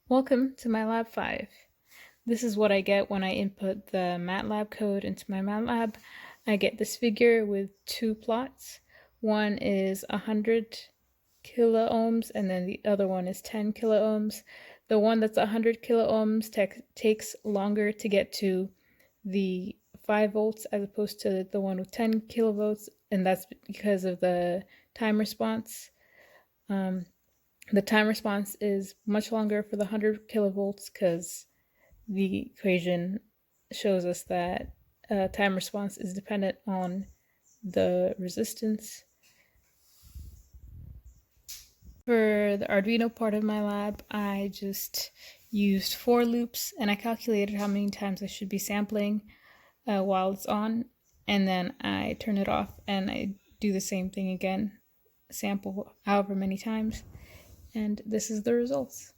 Welcome to my Lab 5. This is what I get when I input the MATLAB code into my MATLAB. I get this figure with two plots. One is 100 kiloohms and then the other one is 10 kiloohms. The one that's 100 kiloohms takes longer to get to the 5 volts as opposed to the one with 10 kilovolts, and that's because of the time response. The time response is much longer for the 100 kilovolts because the equation shows us that time response is dependent on the resistance. For the Arduino part of my lab, I just used for loops and I calculated how many times I should be sampling while it's on, and then I turn it off and I do the same thing again, sample however many times, and this is the results.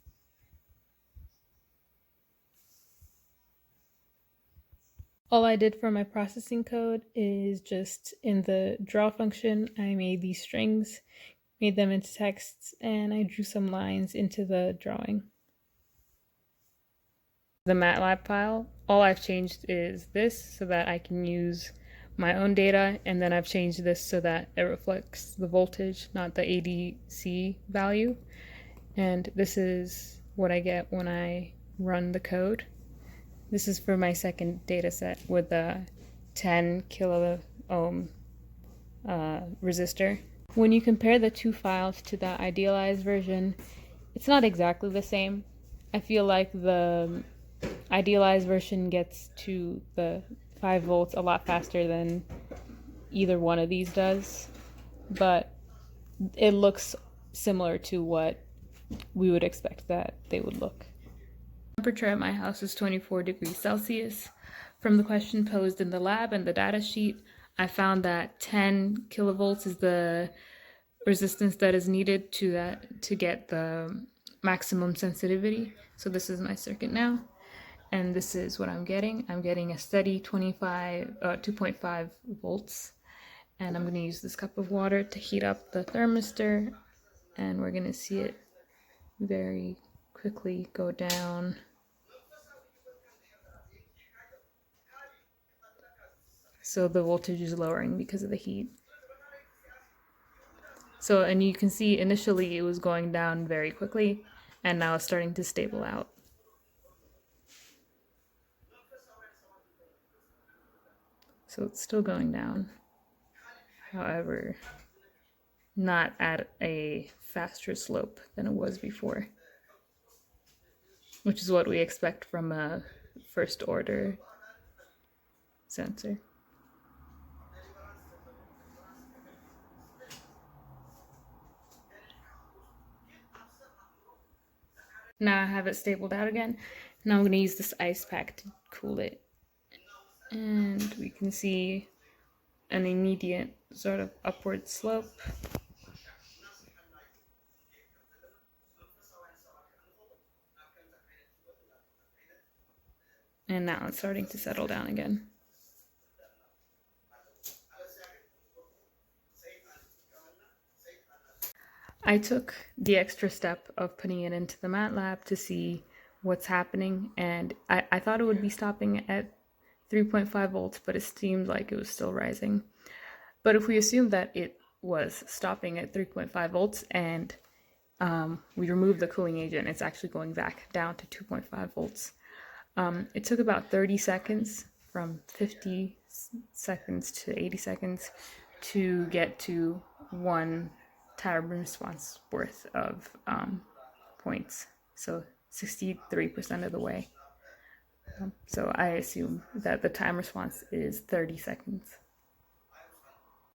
All I did for my processing code is just in the draw function, I made these strings, made them into texts, and I drew some lines into the drawing. The MATLAB file, all I've changed is this so that I can use my own data, and then I've changed this so that it reflects the voltage, not the ADC value. And this is what I get when I run the code. This is for my second data set with the 10 kilo ohm resistor. When you compare the two files to the idealized version, it's not exactly the same. I feel like the idealized version gets to the 5 volts a lot faster than either one of these does, but it looks similar to what we would expect that they would look. Temperature at my house is 24 degrees Celsius. From the question posed in the lab and the data sheet, I found that 10 kilovolts is the resistance that is needed to get the maximum sensitivity. So this is my circuit now, and this is what I'm getting. I'm getting a steady 2.5 volts, and I'm going to use this cup of water to heat up the thermistor, and we're going to see it very quickly go down. So the voltage is lowering because of the heat. So, and you can see initially it was going down very quickly, and now it's starting to stable out. So it's still going down. However, not at a faster slope than it was before, which is what we expect from a first order sensor. Now I have it stabled out again. Now I'm going to use this ice pack to cool it. And we can see an immediate sort of upward slope. And now it's starting to settle down again. I took the extra step of putting it into the MATLAB to see what's happening, and I thought it would be stopping at 3.5 volts, but it seemed like it was still rising. But if we assume that it was stopping at 3.5 volts and we remove the cooling agent, it's actually going back down to 2.5 volts. It took about 30 seconds, from 50 seconds to 80 seconds, to get to one time response worth of points. So 63% of the way. So I assume that the time response is 30 seconds.